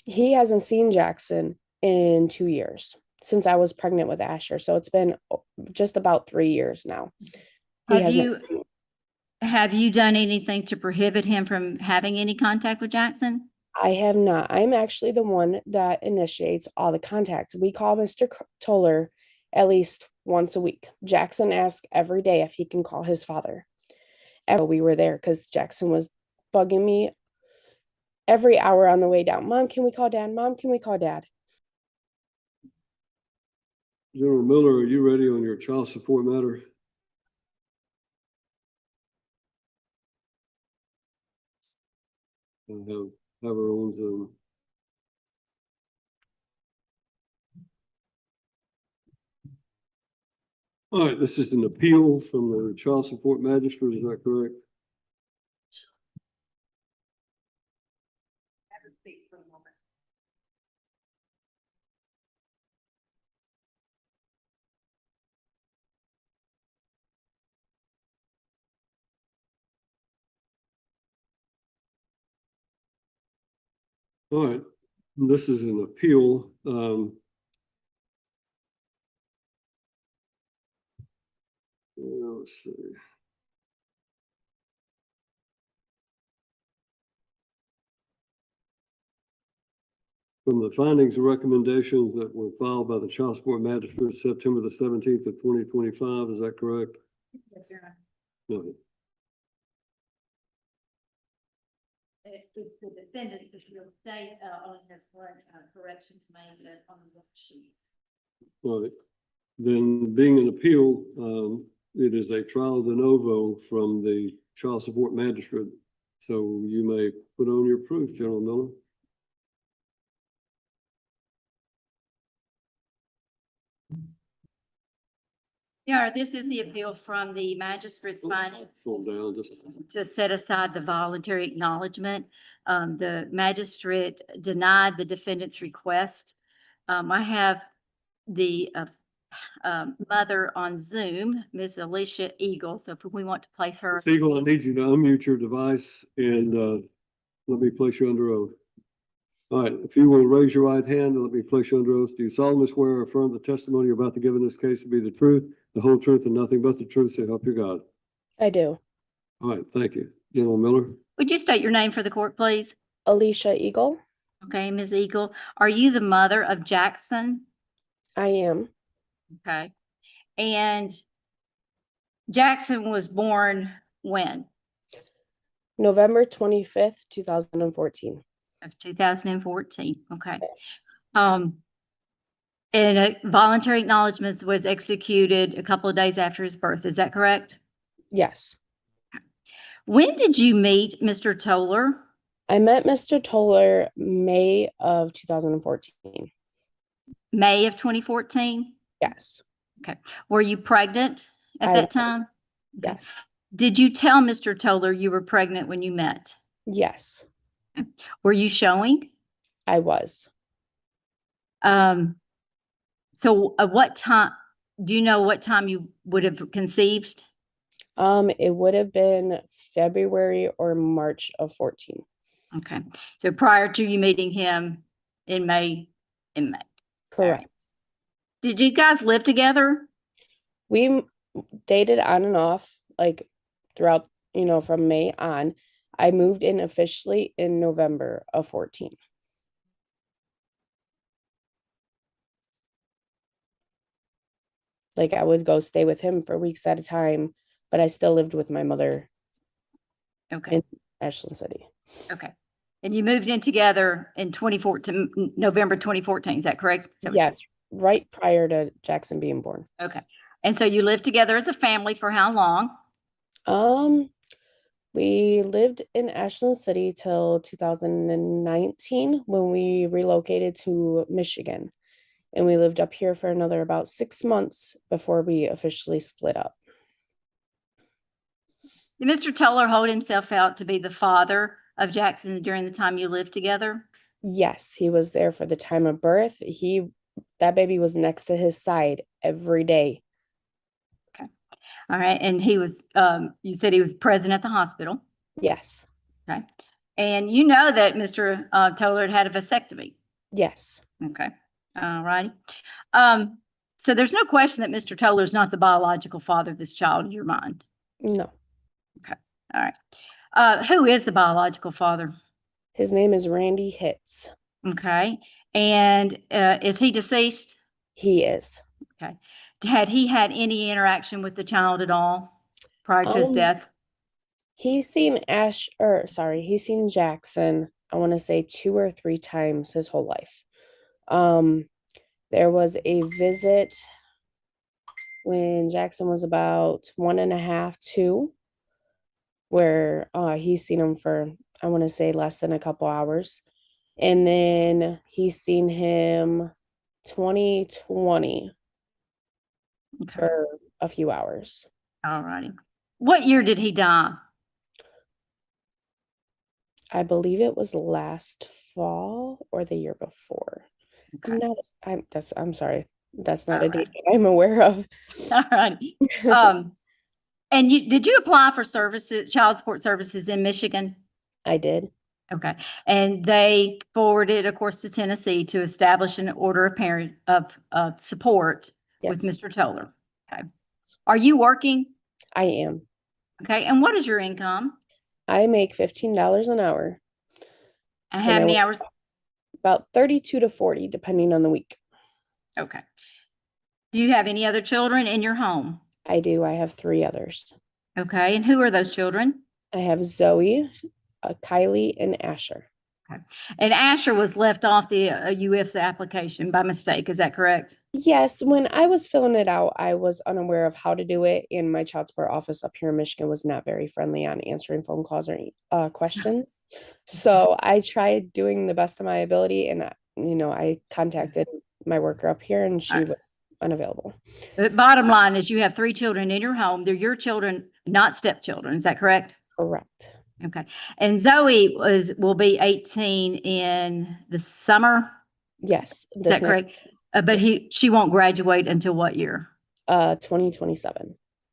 He hasn't seen Jackson in 2 years since I was pregnant with Asher. So it's been just about 3 years now. He Have hasn't you seen. have you done anything to prohibit him from having any contact with Jackson? I have not. I'm actually the one that initiates all the contacts. We call Mr. Toller at least once a week. Jackson asks every day if he can call his father. We were there because Jackson was bugging me every hour on the way down. Mom, can we call dad? Mom, can we call dad? General Miller, are you ready on your child support matter? I have her on Zoom. All right, this is an appeal from the child support magistrate, is that correct? All right, this is an appeal. Let's see. From the findings and recommendations that were filed by the child support magistrate September the 17th of 2025, is that correct? Yes, Your Honor. No. The defendant, the state only has one correction to make on the sheet. All right. Then being an appeal, it is a trial de novo from the child support magistrate. So you may put on your proof, General Miller. Yeah, this is the appeal from the magistrate's findings Slow down just to set aside the voluntary acknowledgement. The magistrate denied the defendant's request. I have the mother on Zoom, Ms. Alicia Eagle. So if we want to place her. Ms. Eagle, I need you to unmute your device and let me place you under oath. All right, if you will raise your right hand and let me place you under oath. Do you solemnly swear or affirm the testimony you're about to give in this case to be the truth, the whole truth, and nothing but the truth, so help you God? I do. All right, thank you. General Miller? Would you state your name for the court, please? Alicia Eagle. Okay, Ms. Eagle. Are you the mother of Jackson? I am. Okay. And Jackson was born when? November 25th, 2014. Of 2014. Okay. And a voluntary acknowledgement was executed a couple of days after his birth. Is that correct? Yes. When did you meet Mr. Toller? I met Mr. Toller May of 2014. May of 2014? Yes. Okay. Were you pregnant at that time? Yes. Did you tell Mr. Toller you were pregnant when you met? Yes. Were you showing? I was. So what time, do you know what time you would have conceived? It would have been February or March of 14. Okay. So prior to you meeting him in May, Correct. Right. Did you guys live together? We dated on and off, like throughout, from May on. I moved in officially in November of 14. Like I would go stay with him for weeks at a time, but I still lived with my mother. Okay. In Ashland City. Okay. And you moved in together in November 2014. Is that correct? Yes, right prior to Jackson being born. Okay. And so you lived together as a family for how long? We lived in Ashland City till 2019 when we relocated to Michigan. And we lived up here for another about 6 months before we officially split up. Did Mr. Toller hold himself out to be the father of Jackson during the time you lived together? Yes, he was there for the time of birth. That baby was next to his side every day. Okay. All right. And he was, you said he was present at the hospital? Yes. Okay. And you know that Mr. Toller had a vasectomy. Yes. Okay. All righty. So there's no question that Mr. Toller is not the biological father of this child in your mind. No. Okay. All right. Who is the biological father? His name is Randy Hitz. Okay. And is he deceased? He is. Okay. Had he had any interaction with the child at all prior to his death? He's seen he's seen Jackson, I want to say 2 or 3 times his whole life. There was a visit when Jackson was about 1.5, 2, where he's seen him for, I want to say, less than a couple hours. And then he's seen him 2020 for a few hours. All righty. What year did he die? I believe it was last fall or the year before. Okay. I'm sorry. That's not All a date that I'm aware of. All righty. And did you apply for services, child support services in Michigan? I did. Okay. And they forwarded, of course, to Tennessee to establish an order of parent of support with Yes, Mr. Toller. Okay. Are you working? I am. Okay. And what is your income? I make $15 an hour, And and how I many work hours? about 32 to 40, depending on the week. Okay. Do you have any other children in your home? I do. I have 3 others. Okay. And who are those children? I have Zoe, Kylie, and Asher. Okay. And Asher was left off the UF's application by mistake. Is that correct? Yes, when I was filling it out, I was unaware of how to do it, and my child support office up here in Michigan was not very friendly on answering phone calls or questions. So I tried doing the best of my ability, and I contacted my worker up here, and she was unavailable. The bottom line is you have 3 children in your home. They're your children, not stepchildren. Is that correct? Correct. Okay. And Zoe will be 18 in the summer. Yes, Is that correct? But she won't graduate until what year? 2027.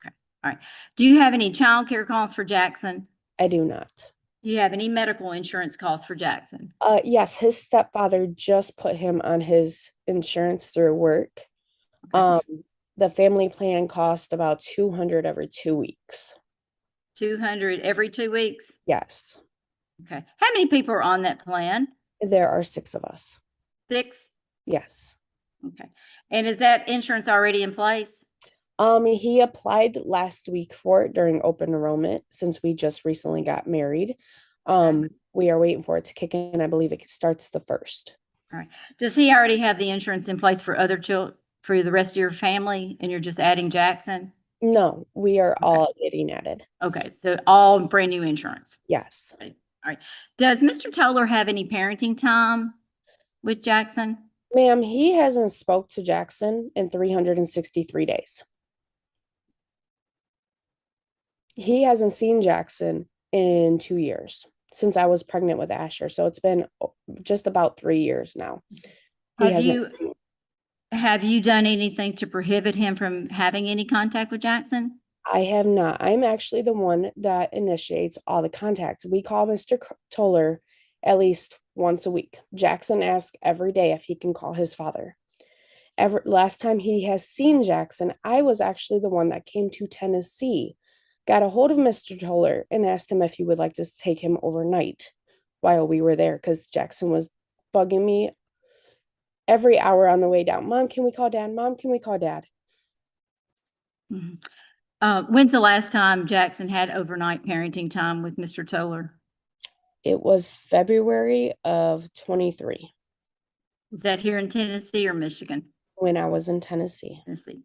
Okay. All right. Do you have any child care costs for Jackson? I do not. Do you have any medical insurance costs for Jackson? Yes, his stepfather just put him on his insurance through work. Okay. The family plan cost about $200 every 2 weeks. 200 every 2 weeks? Yes. Okay. How many people are on that plan? There are 6 of us. 6? Yes. Okay. And is that insurance already in place? He applied last week for it during open enrollment since we just recently got married. We are waiting for it to kick in. I believe it starts the 1st. All right. Does he already have the insurance in place for other children, for the rest of your family, and you're just adding Jackson? No, we are all getting added. Okay, so all brand new insurance. Yes. Okay. All right. Does Mr. Toller have any parenting time with Jackson? Ma'am, he hasn't spoke to Jackson in 363 days. He hasn't seen Jackson in 2 years since I was pregnant with Asher. So it's been just about 3 years now. Have you done anything to prohibit him from having any contact with Jackson? I have not. I'm actually the one that initiates all the contacts. We call Mr. Toller at least once a week. Jackson asks every day if he can call his father. Last time he has seen Jackson, I was actually the one that came to Tennessee, got a hold of Mr. Toller, and asked him if he would like to take him overnight while we were there, because Jackson was bugging me every hour on the way down. Mom, can we call Dad? Mom, can we call Dad? Mm-hmm. When's the last time Jackson had overnight parenting time with Mr. Toller? It was February of 23. Is that here in Tennessee or Michigan? When I was in Tennessee. Tennessee.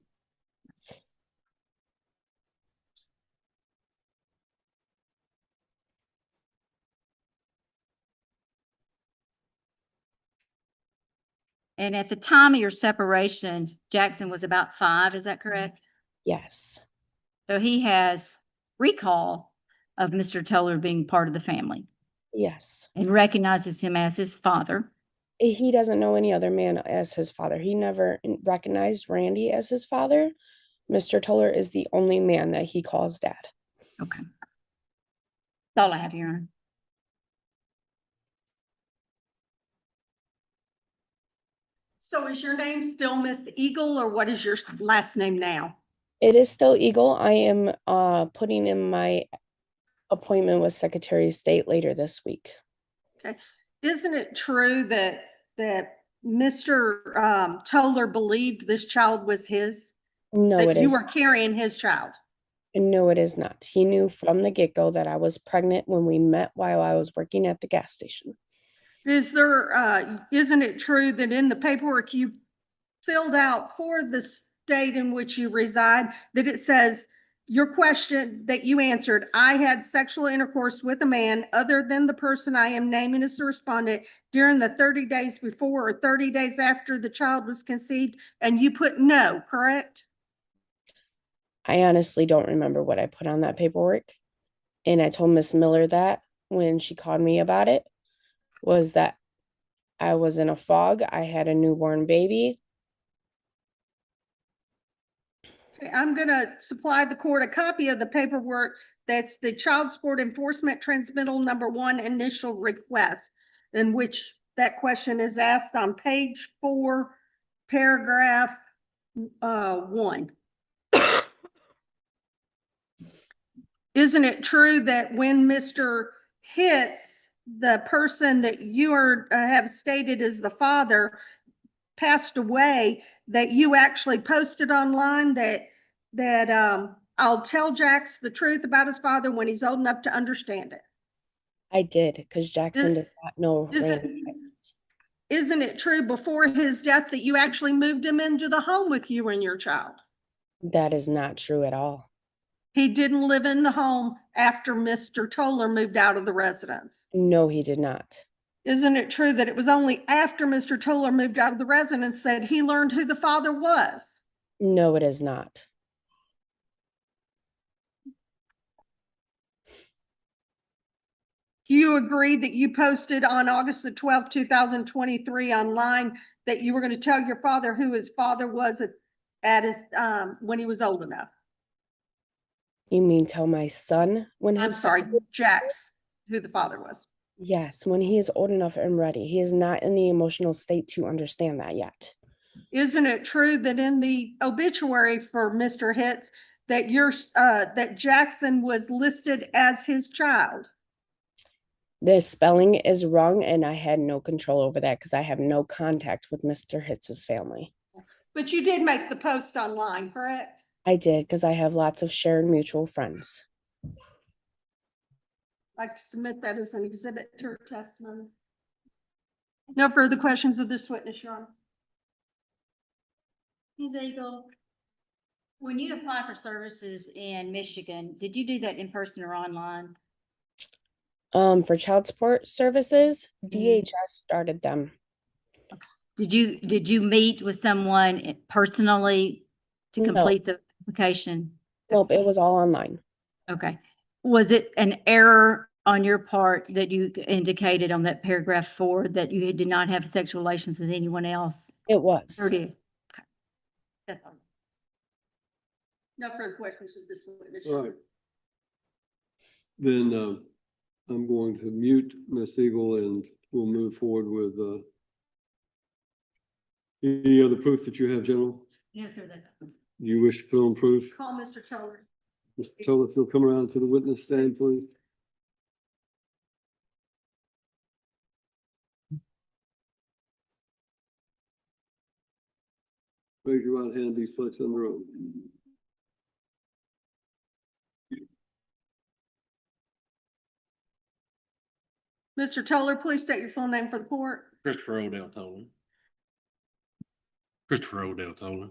And at the time of your separation, Jackson was about 5, is that correct? Yes. So he has recall of Mr. Toller being part of the family. Yes. And recognizes him as his father. He doesn't know any other man as his father. He never recognized Randy as his father. Mr. Toller is the only man that he calls Dad. Okay. That's all I have, Your Honor. So is your name still Miss Eagle, or what is your last name now? It is still Eagle. I am putting in my appointment with Secretary of State later this week. Okay. Isn't it true that Mr. Toller believed this child was his? No, That it you is. were carrying his child? No, it is not. He knew from the get-go that I was pregnant when we met while I was working at the gas station. Is there, isn't it true that in the paperwork you filled out for the state in which you reside, that it says your question that you answered, I had sexual intercourse with a man other than the person I am naming as the respondent during the 30 days before or 30 days after the child was conceived, and you put no, correct? I honestly don't remember what I put on that paperwork. And I told Miss Miller that when she called me about it, was that I was in a fog. I had a newborn baby. Okay, I'm gonna supply the court a copy of the paperwork. That's the Child Support Enforcement Transmittal #1 initial request, in which that question is asked on page 4, paragraph 1. Isn't it true that when Mr. Hitz, the person that you have stated as the father, passed away, that you actually posted online that I'll tell Jax the truth about his father when he's old enough to understand it? I did, because Jackson does not know Isn't, random facts. isn't it true before his death that you actually moved him into the home with you and your child? That is not true at all. He didn't live in the home after Mr. Toller moved out of the residence. No, he did not. Isn't it true that it was only after Mr. Toller moved out of the residence that he learned who the father was? No, it is not. Do you agree that you posted on August the 12th, 2023 online that you were going to tell your father who his father was at his, when he was old enough? You mean tell my son when I'm his sorry, father- Jax, who the father was. Yes, when he is old enough and ready. He is not in the emotional state to understand that yet. Isn't it true that in the obituary for Mr. Hitz that that Jackson was listed as his child? The spelling is wrong, and I had no control over that because I have no contact with Mr. Hitz's family. But you did make the post online, correct? I did, because I have lots of shared mutual friends. I'd like to submit that as an exhibit to her testimony. No further questions of this witness, Your Honor. Ms. Eagle, when you applied for services in Michigan, did you do that in person or online? For child support services, DHS started them. Did you meet with someone personally to No. complete the application? Nope, it was all online. Okay. Was it an error on your part that you indicated on that paragraph 4 that you did not have sexual relations with anyone else? It was. Or did? Okay. That's all. No further questions of this witness. All right. Then I'm going to mute Ms. Eagle and we'll move forward with any other proof that you have, General? No, sir, that's. Do you wish to put on proof? Call Mr. Toller. Mr. Toller, if you'll come around to the witness stand, please. Raise your right hand, please place on the road. Mr. Toller, please state your full name for the court. Christopher Odell Tolan. Christopher Odell Tolan.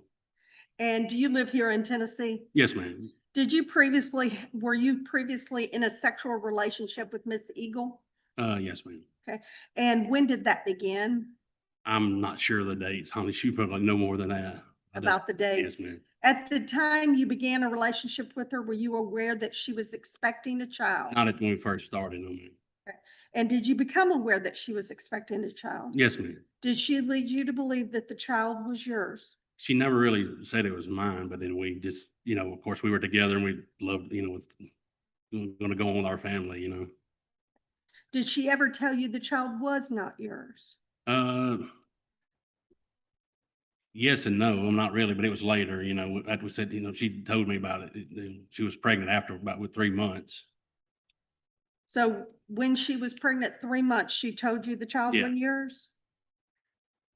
And do you live here in Tennessee? Yes, ma'am. Were you previously in a sexual relationship with Miss Eagle? Yes, ma'am. Okay. And when did that begin? I'm not sure of the dates, honey. She probably know more than that. About the dates? Yes, ma'am. At the time you began a relationship with her, were you aware that she was expecting a child? Not at when we first started, no, ma'am. And did you become aware that she was expecting a child? Yes, ma'am. Did she lead you to believe that the child was yours? She never really said it was mine, but then we just, of course, we were together and we loved, was going to go on with our family, Did she ever tell you the child was not yours? yes and no, I'm not really, but it was later, you know, after we said, you know, she told me about it. She was pregnant after about with 3 months. So when she was pregnant 3 months, she told you the child Yeah. wasn't yours?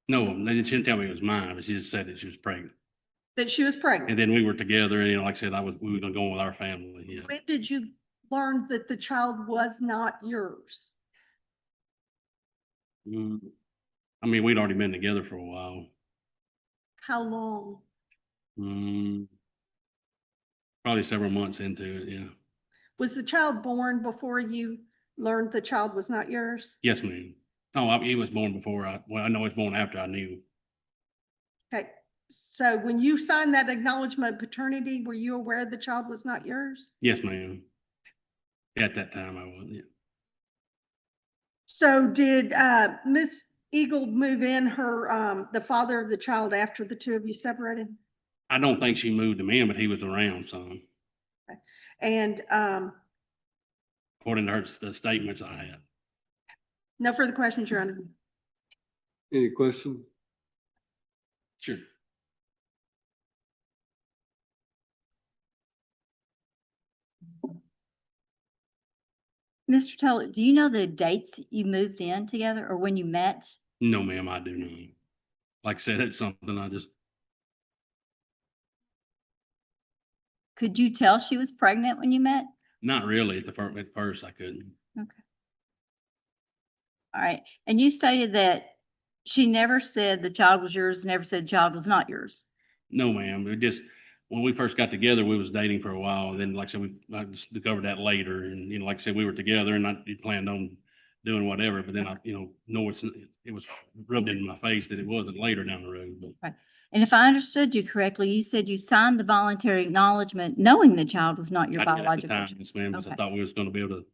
No, she didn't tell me it was mine, but she just said that she was pregnant. That she was And pregnant? then we were together, and, you know, like I said, we were gonna go with our family, yeah. When did you learn that the child was not yours? Mm, I mean, we'd already been together for a while. How long? Mm, Probably several months into it, yeah. Was the child born before you learned the child was not yours? Yes, ma'am. Oh, he was born before well, I know he was born after I knew. Okay, so when you signed that acknowledgement of paternity, were you aware the child was not yours? Yes, ma'am. At that time, I was, yeah. So did Miss Eagle move in her the father of the child after the two of you separated? I don't think she moved him in, but he was around some, And according to the statements I had. no further questions, Your Honor. Any question? Sure. Mr. Toller, do you know the dates you moved in together or when you met? No, ma'am, I do not. Like I said, it's something I just, Could you tell she was pregnant when you met? not really at first I couldn't. Okay. All right. And you stated that she never said the child was yours, never said the child was not yours. No, ma'am. It just, when we first got together, we was dating for a while. And then, like I said, I discovered that later. And, you know, like I said, we were together and I planned on doing whatever. But then I, you know it was rubbed into my face that it wasn't later down the road. But Right. And if I understood you correctly, you said you signed the voluntary acknowledgement knowing the child was not your I did at the biological time, child. yes, ma'am, because I Okay. thought we was going to be able to.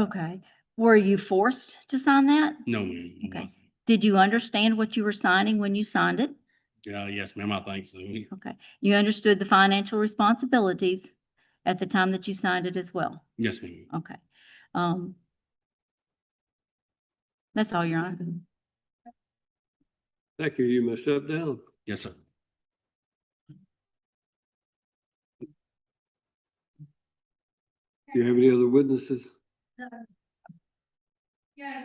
Okay. Were you forced to sign that? No, ma'am. I Okay. wasn't. Did you understand what you were signing when you signed it? Yes, ma'am. I think so. Okay. You understood the financial responsibilities at the time that you signed it as well? Yes, ma'am. Okay. That's all, Your Honor. Thank you. You may step down. Yes, sir. Do you have any other witnesses? Yes.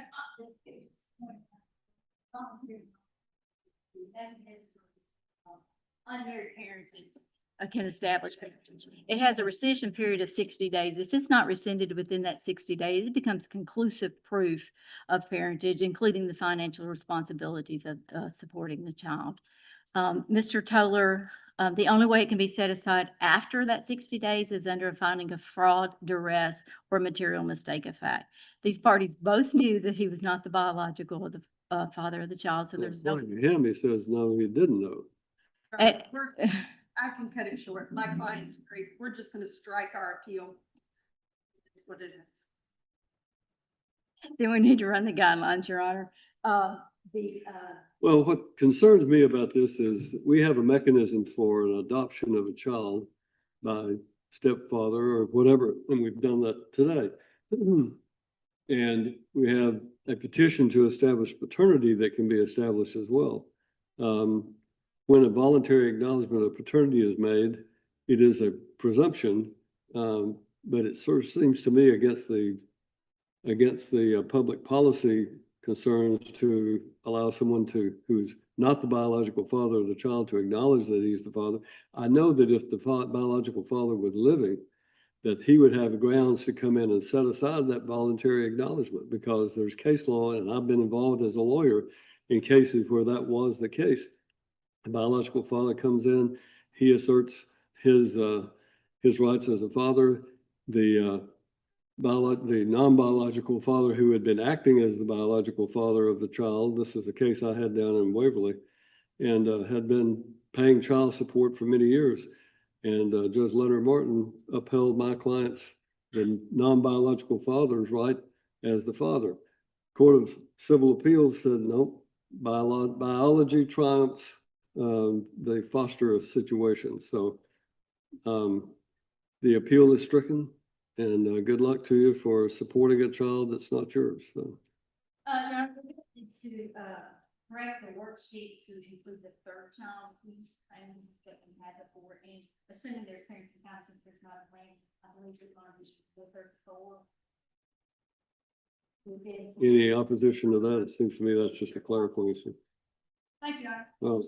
Unmarried parents can establish parentage. It has a rescission period of 60 days. If it's not rescinded within that 60 days, it becomes conclusive proof of parentage, including the financial responsibilities of supporting the child. Mr. Toller, the only way it can be set aside after that 60 days is under a finding of fraud, duress, or material mistake of fact. These parties both knew that he was not the biological or the father of the child, so there's no. According to him, he says, no, he didn't know. I can cut it short. My client's agreed. We're just gonna strike our appeal. That's what it is. Then we need to run the guidelines, Your Honor. Well, what concerns me about this is that we have a mechanism for an adoption of a child by stepfather or whatever, and we've done that today. And we have a petition to establish paternity that can be established as well. When a voluntary acknowledgement of paternity is made, it is a presumption, but it sort of seems to me against the public policy concerns to allow someone who's not the biological father of the child to acknowledge that he's the father. I know that if the biological father was living, that he would have grounds to come in and set aside that voluntary acknowledgement, because there's case law, and I've been involved as a lawyer in cases where that was the case. The biological father comes in, he asserts his rights as a father. The non-biological father who had been acting as the biological father of the child, this is a case I had down in Waverly, and had been paying child support for many years. And Judge Leonard Martin upheld my client's, the non-biological father's right as the father. Court of Civil Appeals said, no, biology triumphs the foster situation. So the appeal is stricken, and good luck to you for supporting a child that's not yours. So. Your Honor, to correct the worksheet to include the third child, who's claiming that we had before, and assuming there's parents and guys, since there's not a range, I believe you're going to be with her four. Within. Any opposition to that? It seems to me that's just a clerical issue. Thank you, Doctor. Well,